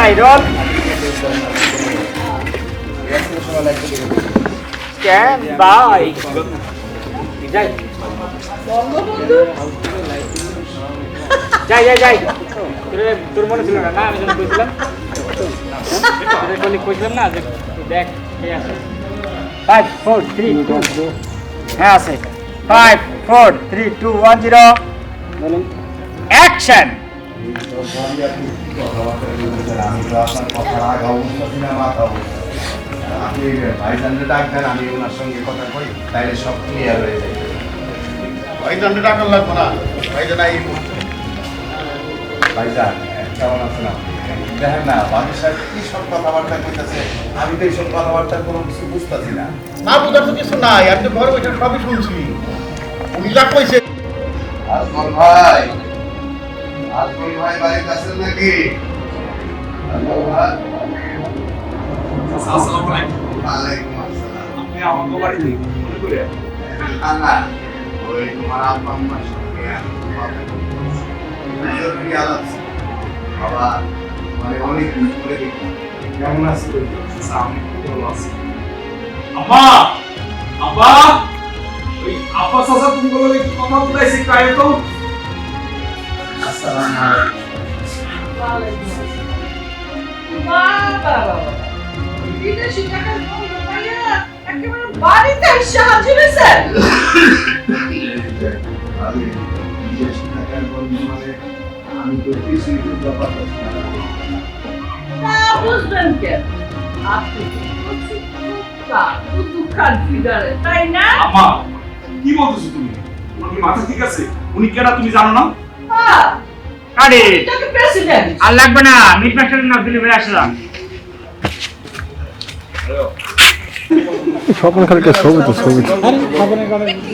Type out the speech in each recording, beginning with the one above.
যাই role stand by যাই যাই যাই যাই তোর মনে ছিল না না আমি যখন কইছিলাম কইছিলাম না যে দেখ কে আছে 5 4 3 2 হ্যাঁ আছে 5 4 3 2 1 0 বলুন অ্যাকশন আপনি ভাইজানকে ডাক দেন, আমি ওনার সঙ্গে কথা কই, তাইলে সব ক্লিয়ার হয়ে যায়। ভাইজানকে ডাকার লাগবে না, ভাইজান এই ভাইজান কেমন আছেন আপনি? দেখেন না বাবু সাহেব কি সব কথাবার্তা কইতাছে, আমি তো এইসব কথাবার্তার কোনো কিছু বুঝতেছি না। না বুঝার তো কিছু নাই, আপনি ঘরে বসে সবই শুনছি। উনি যা কইছে আজমল ভাই, আজমল ভাই বাড়িতে আছেন নাকি? আজমল ভাই, আসসালামু আলাইকুম। ওয়ালাইকুম আসসালাম। আপনি আমাকে বাড়িতে মনে করে না ওই তোমার আব্বা আম্মার সঙ্গে বাবা মানে অনেক দিন ধরে দেখি কেমন আছে আমি খুব ভালো আছি। আব্বা আব্বা ওই আব্বা চাচা তুমি বলো একটু কথা বলতেছি কাই তো আসসালামু আলাইকুম। বিদেশি টাকার বন্ধ পাইয়া একেবারে বাড়িতে এসে হাজির হয়েছেন। আমি বিদেশ টাকার বন্ধু মানে আমি তো কিছুই বুঝতে পারতেছি না। তা বুঝবেন কেন? আপনি দুঃখার ফিগারে, তাই না? আম্মা কি বলতেছো তুমি? তোমার কি মাথা ঠিক আছে? উনি কেডা তুমি জানো না? হ্যাঁ, আরে এটাকে প্রেসিডেন্ট। আর লাগবে না মিট মাস্টারের নাম দিলে বেরিয়ে আসলাম স্বপ্ন খালিকে ছবি তো ছবি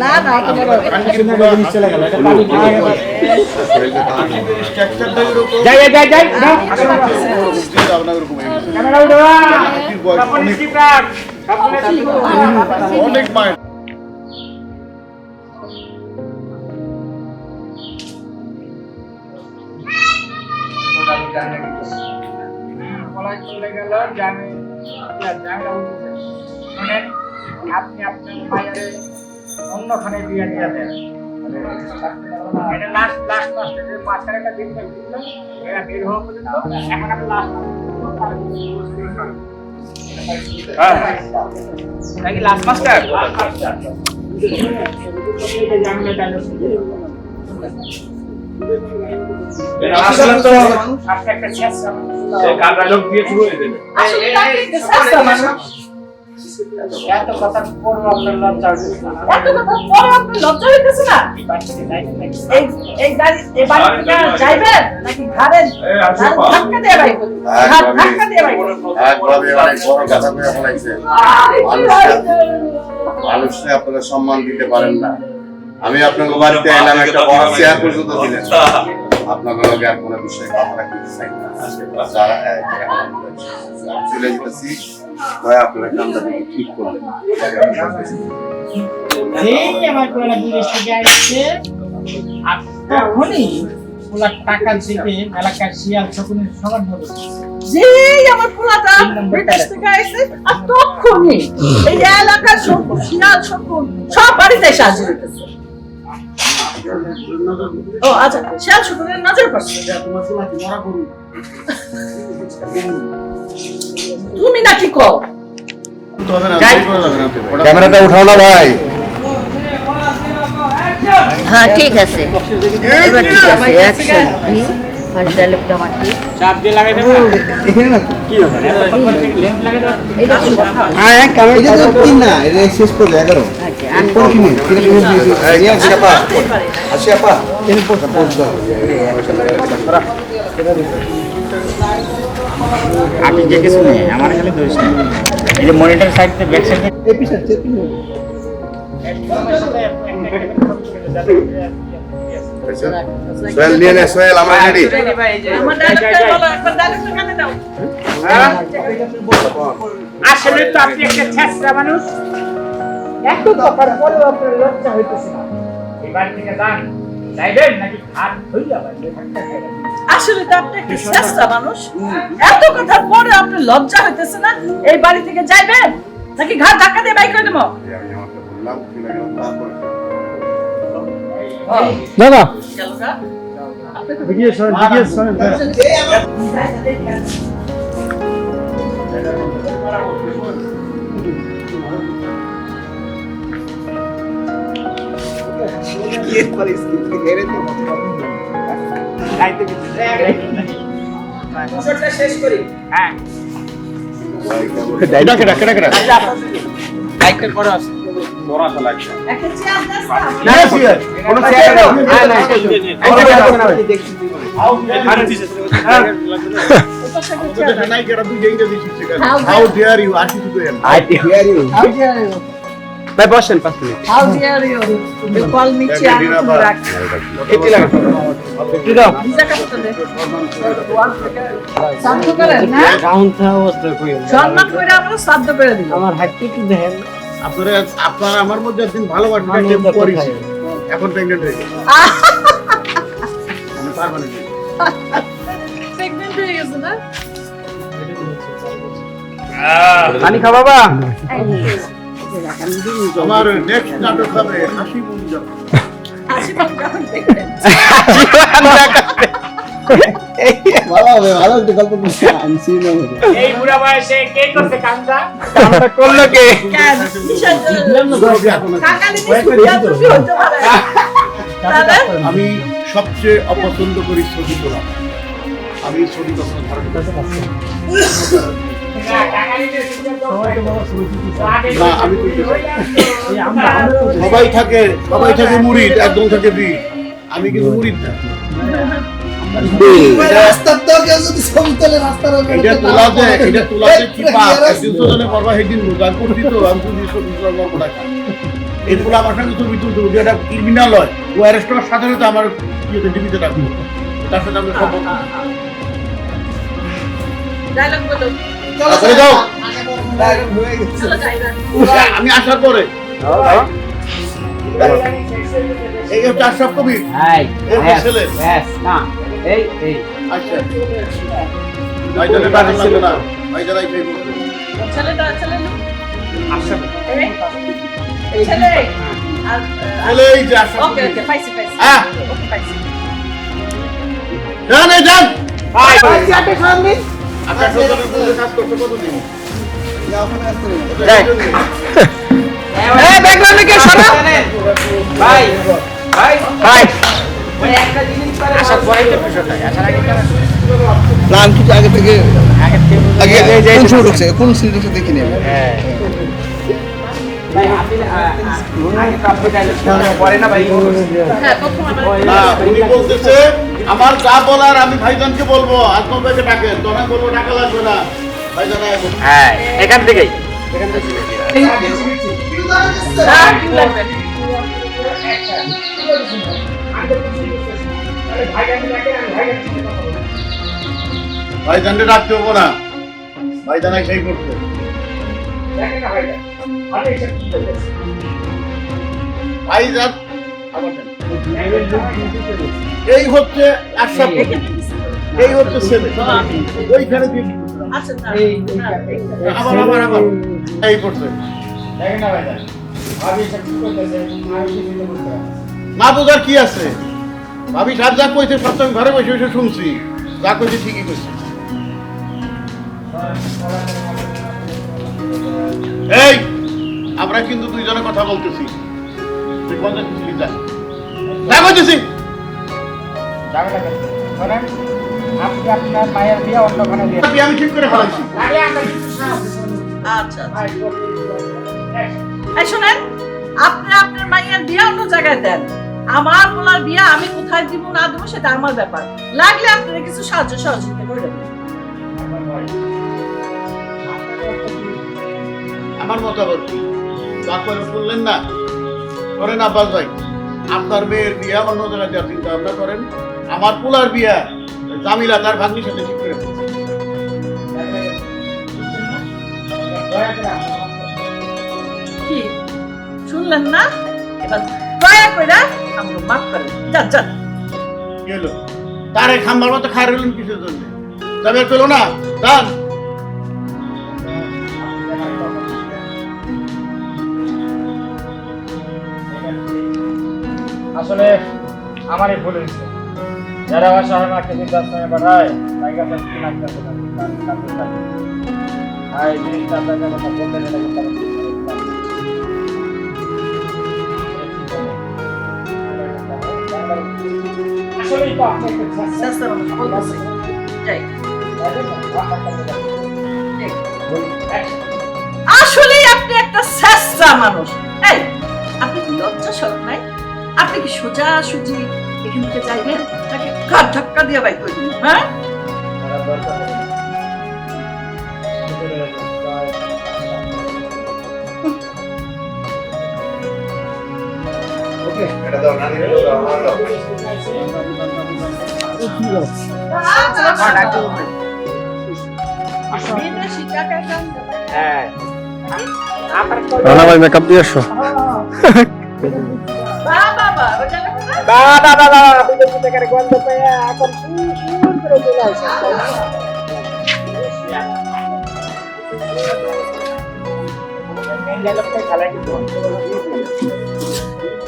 না না যাই যাই যাই যাই অনেক মায়ের চলে গেল জানে শোনেন আপনি আপনার মায়ের অন্যখানে বিয়ে দিয়ে দেন এটা লাস্ট লাস্ট মাস্টার যে মাস্টার একটা দিন দিলাম এরা বের হওয়া পর্যন্ত এখন আমি লাস্ট হ্যাঁ নাকি লাস্ট মাস্টার আসলে তো আজকে একটা শেষ সে কাল ডায়লগ দিয়ে শুরু হয়ে যাবে। আসলে তাকে একটু শাস্তা মানুষ। এত কথা পড়ো আপনার লজ্জা হচ্ছে না এত কথা পরে আপনি লজ্জা হইতেছে না? এই গাড়ি এই বাড়ি থেকে যাইবেন নাকি ঘাড়ে ধাক্কা দিয়ে বাইক ধাক্কা দিয়ে বাইক একভাবে অনেক বড় কথা কয়ে ফেলাইছে। মানুষকে আপনারা সম্মান দিতে পারেন না। আমি আপনাকে বাড়িতে এলাম, একটা বড় চেয়ার পর্যন্ত দিলেন। আপনাদের লগে আর কোনো বিষয়ে কথা রাখতে চাই না। যারা আমি চলে যেতেছি, দয়া আপনারা কামটা দেখে ঠিক করলেন। এই আমার কোলা বিদেশ থেকে আসছে আর তখনই কোলা টাকা থেকে এলাকার শিয়াল শকুনের সমান হবে যে আমার পোলাটা বিদেশ থেকে আইছে আর তখনই এই এলাকার সব শিয়াল শকুন সব বাড়িতে এসে হাজির হইতেছে। ও আচ্ছা, শিয়াল শকুনের নজর পড়ছে। তুমি নাকি কও? ক্যামেরাটা উঠাও না ভাই। হ্যাঁ ঠিক আছে, এবার ঠিক আছে। অ্যাকশন কি ফার্স্ট ডায়লগটা আমার ঠিক চাপ দিয়ে লাগাই দেব কি হবে লেন্স লাগাই দেব হ্যাঁ ক্যামেরা তো 3 না এটা শেষ করে 11 আছে। কোন কি নেই এই আপা আসি আপা এর পর পোস্ট দাও আপনি যে কিছু নেই আমার খালি দোষ নেই এই যে মনিটর সাইডে ব্যাক সাইডে এপিসোড চেকিং সোহেল নিয়ে নে, সোহেল আমার রেডি। আমার ডায়লগটা বলো, একবার ডায়লগটা কানে দাও। আসলে তো আপনি একটা ছেঁচড়া মানুষ এত কথার পরেও আপনার লজ্জা হইতেছে না এই বাড়ি থেকে যান যাইবেন নাকি ঘাট হইয়া বাইরে ভাতটা খাইবেন? আসলে তো আপনি একটা চেষ্টা মানুষ, এত কথার পরে আপনার লজ্জা হইতেছে না? এই বাড়ি থেকে যাইবেন নাকি ঘাট ধাক্কা দিয়ে বাইক করে দেবো? আমি আমাকে বললাম চলে গেলাম তারপরে দাদা গেল গা? বিষয়টা শেষ করি। হ্যাঁ একটা চেয়ার দেন না? কোনো চেয়ার ওটা থেকে চেয়ার দেন। নাই কেরা দুই ইংরেজি শিখছে হাউ ডেয়ার ইউ আসি তো এর ভাই বসেন 5 minute How dare you? You call me chair তুমি রাখ। ভিসা কাটতে দে। শ্রাদ্ধ করেন না? সম্মান করে আমরা শ্রাদ্ধ করে দিব। আমার হাতটি একটু দেখেন আপনারা আমার মধ্যে একদিন ভালোবাসা টেম্প করেছি এখন প্রেগনেন্ট হয়ে গেছে আমি পারমানেন্ট Pregnant হয়ে গেছে না? পানি খা বাবা আমার নেক্সট নাটক হবে হাসি মুন যাবে হাসি মুখ যখন দেখবেন। ভালো হবে ভালো একটা গল্প বলছি আনছি না এই বুড়া বয়সে কে করছে কামটা? আমরা করলো কে কেন? কিসের জন্য? কাকালি নিয়ে সুবিধা তুমি হতে পারে। তাহলে? আমি সবচেয়ে অপছন্দ করি ছবি তোলা আমি ছবি কখনো ধারণ করি না আমি তুলতে চাই সবাই থাকে মুরিদ একদম থাকে বি আমি কিন্তু মুরিদ না রাস্তা তো কেউ যদি ছবি তোলে রাস্তার এটা তোলাতে কি পাপ একদিন তো জানে বাবা সেদিন রোজা করছি তো আমি তো ছবি তোলার গল্পটা এরপর আমার সঙ্গে ছবি তুলতে হবে এটা ক্রিমিনাল হয় ও অ্যারেস্ট হওয়ার সাথে সাথে আমার ইয়েতে টিভিতে রাখবো তার সাথে আমি সম্পর্ক ডায়লগ বলো। চলে যাও চলো যাই না। আমি আসার পরে এই হচ্ছে আশরাফ কবির এর ছেলে না এই আচ্ছা ভাইজানে টাকা লাগবে না ভাইজানাই পে করবে ছেলেটা ছেলে না? এই ছেলে। আর ছেলে এই যে আশরাফ ওকে কবির ওকে পাইছি পাইছি। হ্যাঁ ওকে পাইছি। যান এই যান ভাই আপনার সন্তানের সঙ্গে কাজ করতে কতদিন আসার পরে তো বিষয়টা আসার আগে কেন? নাম কিছু আগে থেকে কোন শুরু ঢুকছে কোন সিন ঢুকছে দেখি নেবে হ্যাঁ প্রথম আমার না উনি বলতেছে আমার যা বলার আমি ভাইজানকে বলবো আজমল ভাইকে ডাকেন তখন বলবো টাকা লাগবে না ভাইজান আয় বলবো। হ্যাঁ এখান থেকেই হ্যাঁ, কি লাগবে? ভাইজানকে ডাকতে হবো না ভাইজান সেই করতে ভাইজান আমার দেন। এই হচ্ছে আশরাফ কবির, এই হচ্ছে ছেলে ওইখানে দিয়ে আচ্ছা না, আবার এই করছে না বোঝার কি আছে ভাবি সাহেব যা কইছে সব তো আমি ঘরে বসে বসে শুনছি যা কইছে ঠিকই কইছে এই আমরা কিন্তু দুইজনে কথা বলতেছি তুই কোন যাচ্ছিস যা কইতেছি আপনি আপনার মায়ের বিয়ে অন্যখানে দিয়ে আমি ঠিক করে ফেলাইছি আচ্ছা এই শোনেন, আপনি আপনার মাইয়ার বিয়ে অন্য জায়গায় দেন, আমার বলার বিয়ে আমি কোথায় দিব না দেবো সেটা আমার ব্যাপার। লাগলে আপনারা কিছু সাহায্য সহযোগিতা করে দেবেন। আমার মতামত কি তারপরে বললেন না করেন আব্বাস ভাই আপনার মেয়ের বিয়ে অন্য জায়গায় যাওয়ার চিন্তা ভাবনা করেন আমার পোলার বিয়া জামিলা তার ভাগ্নির সাথে ঠিক করে ফেলছে। কি শুনলেন না? এবার দয়া করে আমাকে মাফ করেন, যান যান। কি হলো তারে খাম্বার মতো খাই রইলেন কিসের জন্য? যাবে পেলো না যান। আসলে আমারই ভুল হয়েছে। যারা অসহায় মাকে বৃদ্ধাশ্রমে পাঠায় তাই কাছে কি লাগতেছে না, এই জিনিসটা আপনাকে কথা বলতে গেলে কিন্তু আমি ঠিক করে দিতাম। আসলেই তো আপনি একটা চেষ্টা করুন, বলতেছি। যাই। আসলেই আপনি একটা শেষরা মানুষ। এই, আপনি কি লজ্জা শরম নাই? আপনি কি সোজা সুজি এখান থেকে যাইবেন নাকি ঘাট ধাক্কা দিয়ে বাইক করে দিবেন? হ্যাঁ, এটা দাও নানি, এটা দাও, আমার দাও। বিদেশি টাকায় কাম দেবে। হ্যাঁ রানা ভাই মেকআপ দিয়ে আসো। বাবা, ওটা দেখো না? বাবা বিদেশি টাকার গন্ধ পেয়ে এখন সুর করে চলে আসে।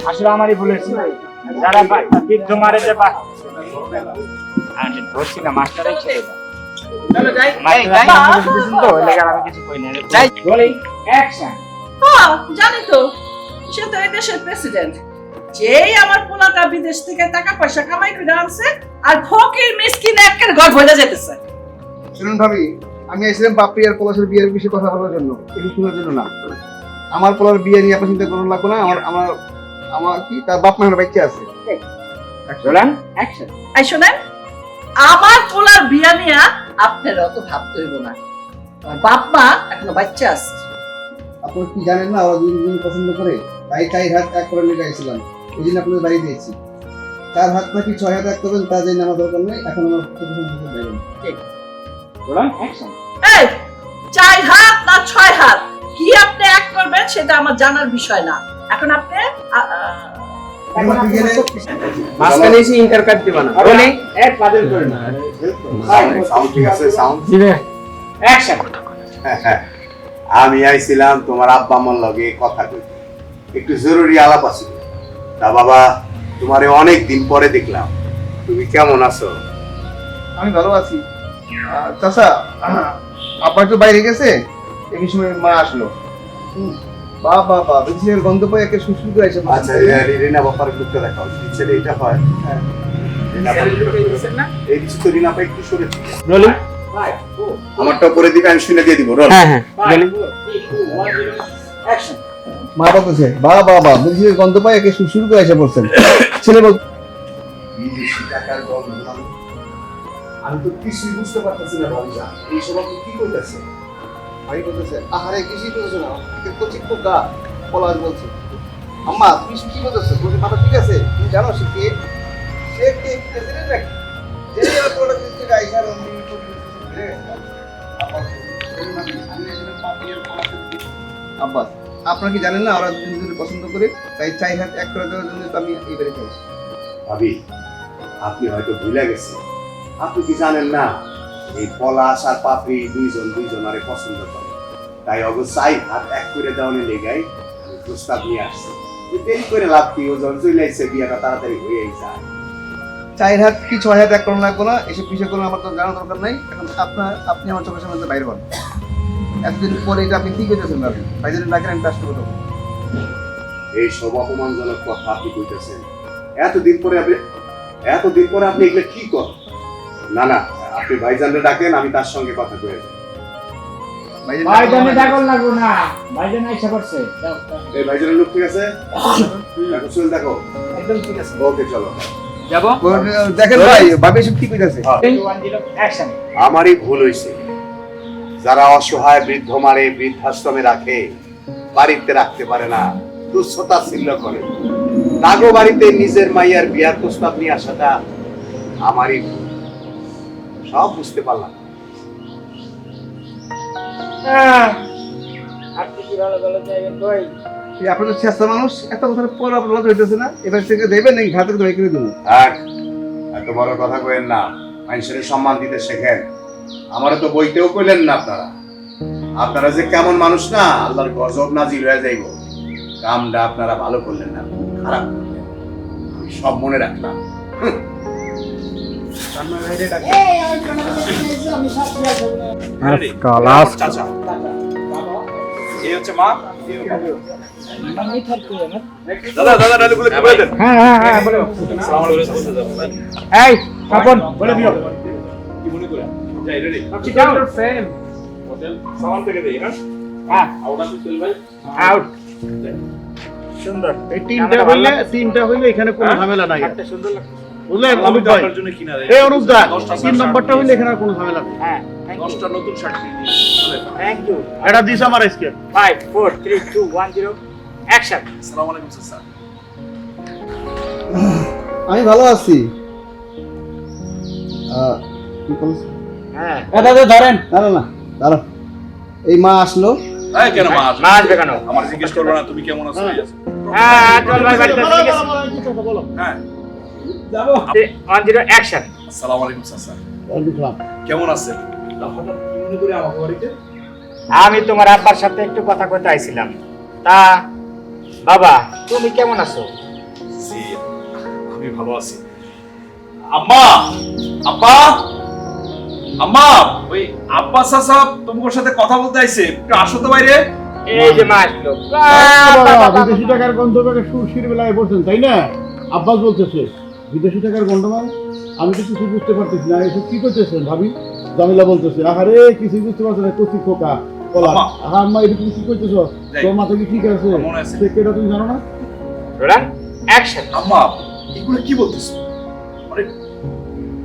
আসলে আমারই ভুল হয়েছে। যারা বৃদ্ধ মারে যে ধরছি না, মাস্টারই ছেড়ে দেয়। চলো যাই। তো ওই লেগে আমি কিছু কই না। বলি অ্যাকশন। হ্যাঁ, জানি তো, সে তো এই দেশের প্রেসিডেন্ট। যেই আমার পোলাটা বিদেশ থেকে টাকা পয়সা কামাই করে আনছে আর ফকির মিসকিন একের ঘর ভরে যেতেছে। শুনুন ভাবি, আমি এসেছিলাম পাপড়ি আর পলাশের বিয়ের বিষয়ে কথা বলার জন্য, এটি শোনার জন্য না। আমার পোলার বিয়ে নিয়ে আপনার চিন্তা করুন লাগবে না। আমার কি তার বাপ মায়ের বাচ্চা আছে। বলেন অ্যাকশন। এই শোনেন, আমার পোলার বিয়া নিয়ে আপনার অত ভাবতে হইব না। আমার বাপ মা এখনো বাচ্চা আছে। আপনার কি জানেন না, ওরা দুজন পছন্দ করে, তাই 4 হাত এক করে নিয়ে গেছিলাম। ওই দিন আপনাদের বাড়ি দিয়েছি। 4 হাত নাকি 6 হাত এক করবেন, তা জেনে আমার দরকার নেই। এখন আমার বলেন অ্যাকশন। এই 4 হাত না 6 হাত কি আপনি এক করবেন সেটা আমার জানার বিষয় না। এখন আপনি মাঝখানে এসে ইন্টার কাট দিবা না। বলি এক পাদল করে না। সাউন্ড ঠিক আছে? Sound action. আমি আইছিলাম তোমার আব্বা আম্মার লগে কথা কইতে, একটু জরুরি আলাপ আছে। তা বাবা, তোমারে অনেক দিন পরে দেখলাম, তুমি কেমন আছো? আমি ভালো আছি। চাচা, আপা একটু বাইরে গেছে, এই সময় মা আসলো। বাবা বাবা, বিদেশের গন্ধ পাই একে সুসু করে এসে। আচ্ছা, রিনা বাপার লুকটা দেখাও। ছেলে এটা হয় এই কিছু তো রিনা পাই একটু সরে রোলি আমারটা করে দিবে, আমি শুনে দিয়ে দিব। রোল। হ্যাঁ হ্যাঁ রোলি অ্যাকশন। মা বলতেছে, বাবা বাবা, বিদেশের গন্ধ পাই একে সুসু করে এসে পড়ছেন। ছেলে বল, বিদেশি টাকার গন্ধ। আমি তো কিছুই বুঝতে পারতেছি না ভাবিজা, এই সব আপনি কি কইতাছে? ভাই বলতেছে, আহারে কিছুই করছো না, কচি পোকা। পলাশ বলছে, আম্মা তুমি কি বলতেছো? বলছে, বাবা ঠিক আছে, তুমি জানো সে কে? সে কে? প্রেসিডেন্ট নাকি? যে তোরা কিছু গাইছার অমনি করে আব্বাস, আপনারা কি জানেন না ওরা দুজনে পছন্দ করে, তাই 4 হাত এক করে দেওয়ার জন্য তো আমি এই বাড়ি চাই। ভাবি, আপনি হয়তো ভুলে গেছেন। আপনি কি জানেন না, এই পলাশ আর পাপড়ি দুইজন আরে পছন্দ করে, তাই অবশ্যই হাত এক করে দেওয়ার লেগাই আমি প্রস্তাব নিয়ে আসছি। দেরি করে লাভ কি, ও যখন চলে আসছে বিয়েটা তাড়াতাড়ি হয়েই যায়। 4 হাত কি 6 হাত এক করুন লাগবো না, এসব বিষয় কোনো আমার তো জানার দরকার নাই। এখন আপনি আমার চোখের সামনে বাইরে হন। এতদিন পরে এটা আপনি কি করতেছেন? ভাবি ভাইজানের ডাকেন, আমি কাজটা করবো। এই সব অপমানজনক কথা আপনি কইতেছেন। এতদিন পরে আপনি এগুলো কি করেন? না না, আপনি ভাইজানরে ডাকেন, আমি তার সঙ্গে কথা কয়ে যাই। ভাইজানে ডাকল লাগবো না, ভাইজান আইসা করছে। এই ভাইজানের লোক ঠিক আছে? দেখো, চল দেখো। একদম ঠিক আছে। ওকে, চলো। যাব। দেখেন ভাই, ভাবি এসব কি কইতাছে? 210 অ্যাকশন। আমারই ভুল হয়েছে। যারা অসহায় বৃদ্ধ মারে বৃদ্ধাশ্রমে রাখে, বাড়িতে রাখতে পারে না, তুচ্ছতা ছিল করে, নাগো বাড়িতে নিজের মাইয়ার বিয়ার প্রস্তাব নিয়ে আসাটা আমারই ভুল। সব বুঝতে পারলাম। আপনি কি ভালো ভালো চাইবেন কই? এই আপনাদের চেষ্টা মানুষ এত কথা পর আপনার হইতেছে না, এবার থেকে দেবেন নাকি ঘাতের দই করে দেবো? থাক, এত বড় কথা কইেন না, মানুষের সম্মান দিতে শেখেন। আমারও তো বইতেও কইলেন না আপনারা। আপনারা যে কেমন মানুষ না, আল্লাহর গজব নাজিল হয়ে যাইব। কামটা আপনারা ভালো করলেন না, খুব খারাপ করলেন। আমি সব মনে রাখলাম। চাচা এই হচ্ছে মা, দাদা দাদা ডালিগুলো কি বলে দেন? হ্যাঁ বলো। আসসালামু আলাইকুম বলতে যাবো ভাই। এই তপন বলে দিও। কি মনে করে যাই ready Sit down, friend. Hotel সামান থেকে দেই হ্যাঁ হ্যাঁ, আউট সুল ভাই out. সুন্দর। এই তিনটা হইলে এখানে কোনো ঝামেলা নাই। একটা সুন্দর লাগছে। বুঝলেন আমি অনুপ তো ভাই? আপনার জন্য কিনা দেই এই অনুপ দা, 10টা 3 নম্বরটা হইলে এখানে আর কোনো ঝামেলা নেই। হ্যাঁ, thank you. 10টা নতুন শার্ট কিনে দিই Thank you. এটা দিস আমার আজকে। 5, 4, 3, 2, 1, 0. Action. আসসালামু আলাইকুম স্যার। আমি ভালো আছি। কি বলছ? হ্যাঁ। দাদা ধরেন। না না না, দাঁড়াও। এই মা আসলো। এই কেন মা আসবে? মা আসবে কেন? আমার জিজ্ঞেস করবে না তুমি কেমন আছো? হ্যাঁ, চল ভাই বাড়িতে বলো, ঠিক আছে। বলো, বলো, কি কথা বলো? হ্যাঁ 1, 0, action. আসসালামু আলাইকুম স্যার। ওয়ালাইকুম সালাম। কেমন আছেন? হঠাৎ কি মনে করে আমাকে বাড়িতে? আমি তোমার আব্বার সাথে একটু কথা কইতে আইছিলাম। তা বাবা, তুমি কেমন আছো? জি আমি ভালো আছি। আম্মা আব্বা আম্মা, ওই আব্বা চাচা তোমার সাথে কথা বলতে আইছে, একটু আসো তো বাইরে। এই যে মা আসলো। বাবা, বিদেশি টাকার গন্ধ পেয়ে সুরশির বেলায় বলছেন তাই না? আব্বাস বলতেছে বিদেশি টাকার গন্ধ মানে আমি তো কিছু বুঝতে পারতেছি না। এসব কি করতেছেন ভাবি? জামিলা বলতেছে আহারে কিছু বুঝতে পারছে না, কচি খোকা কলা। আম্মা। আম্মা এটা তুমি কি করতেছ? যাই। তোর মাথা কি ঠিক আছে? মনে আছে। সে কেটা তুমি জানো না? রোলান, অ্যাকশন। আম্মা এগুলো কি বলতেছো? মানে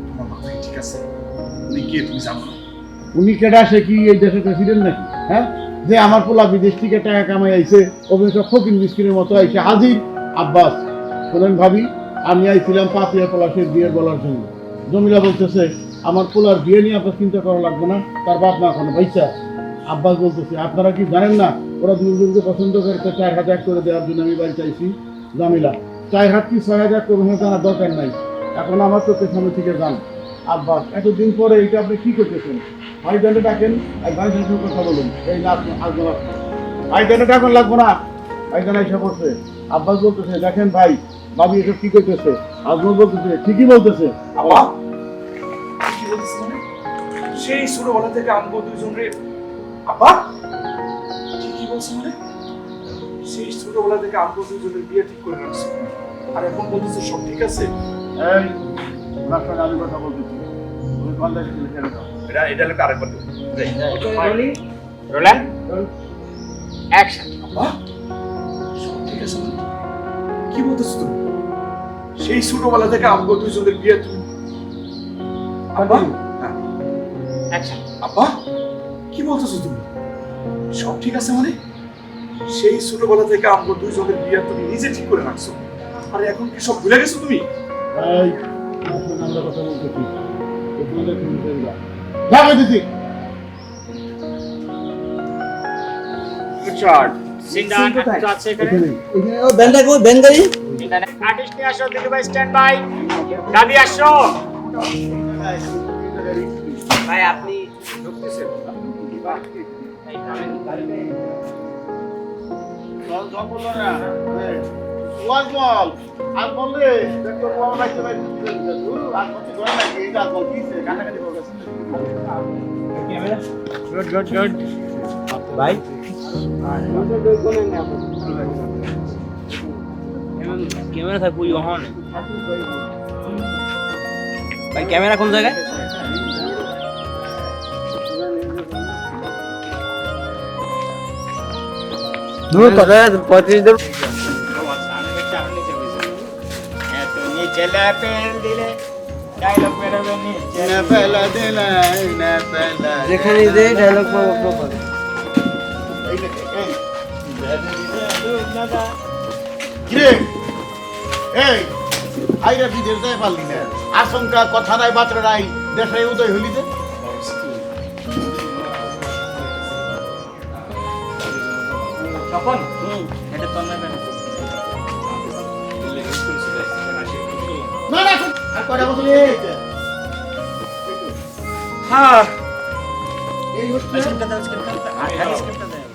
তোমার মাথা কি ঠিক আছে? উনি কে তুমি জানো না? উনি কেডা, সে কি এই দেশের প্রেসিডেন্ট নাকি? হ্যাঁ, যে আমার পোলা বিদেশ থেকে টাকা কামাই আইছে, অভিনেতা ফকির মিসকিনের মতো আইছে হাজির। আব্বাস শোনেন ভাবি, আমি আইছিলাম পাপিয়া পলাশের বিয়ের বলার জন্য। জমিলা বলতেছে আমার পোলার বিয়ে নিয়ে আপনার চিন্তা করা লাগবে না, তার বাপ মা এখনো বাইচা। আব্বাস বলতেছে আপনারা কি জানেন না ওরা দুজনকে পছন্দ করতে 4,000 করে দেওয়ার জন্য আমি বাড়ি চাইছি। জামিলা 4,000 কি 6,000 করবো জানার দরকার নাই, এখন আমার চোখের সামনে থেকে যান। আব্বাস এতদিন পরে এইটা আপনি কি করতেছেন? ভাইজানে ডাকেন আর ভাইজানের সঙ্গে কথা বলুন। এই না আজমাল ভাইজানে ডাকুন লাগবো না, ভাইজান এসে পড়ছে। আব্বাস বলতেছে দেখেন ভাই ভাবি এসব কি করতেছে? আজমল বলতেছে ঠিকই বলতেছে। আব্বা কি বলতেছ মানে? সেই ছোটবেলা থেকে আমগো দুইজন রে আব্বা কি বলছ মানে? সেই ছোটবেলা থেকে আমগো দুইজনের বিয়ে ঠিক করে রাখছো, আর এখন বলতেছো সব ঠিক আছে? এই ওনার সঙ্গে আমি কথা বলতেছি, তুমি কন্দাকে ছেড়ে দাও। এটা লোক আরেকবার দেবো। যাই। রোলান, অ্যাকশন। আব্বা সব ঠিক আছে মানে? কি বলতেছো তুমি? সেই ছোটবেলা থেকে আমগো দুইজনের বিয়ে তুমি আব্বা? হ্যাঁ। অ্যাকশন। আব্বা কি বলতেছো তুমি? সব ঠিক আছে মানে? সেই ছোটবেলা থেকে আমগো দুইজনের বিয়ে তুমি নিজে ঠিক করে রাখছো, আর এখন কি সব ভুলে গেছো তুমি? এই ওনার সঙ্গে আমরা কথা বলতেছি, তোমাদের ফোন করে দাও। যাবে দিদি। Good shot. সিন্ডান তো আছে এখানে। এখানে এখানে ও ব্যান্ডা কই ব্যান্ডারি? সিন্ডান আর্টিস্ট নিয়ে আসো, দিদি ভাই স্ট্যান্ড বাই। দাবি আসো। ভাই আপনি ঢুকতেছেন। জল জল বলো না। এই, ওয়াজ বল। আর বললে দেখো বাবা নাইতে ভাই আর কত করে নাকি এই গাল বল কিছে কাটাকাটি করে গেছে। Good good good. ভাই ক্যামেরা থাকবো ইহন ভাই, ক্যামেরা কোন জায়গায়? দূর তো 35 দূর। যেখানে যে ডায়লগ পাবো এই নে, এই। কিরে এই আইরা বিদেশ যায় পারলি না, আশঙ্কা কথা নাই বাত্রা নাই, দেশে উদয় হলি যে। তখন এটা না না আর কয়টা বছর এই হ্যাঁ এই হচ্ছে আইসক্রিমটা দাও, আইসক্রিমটা দাও।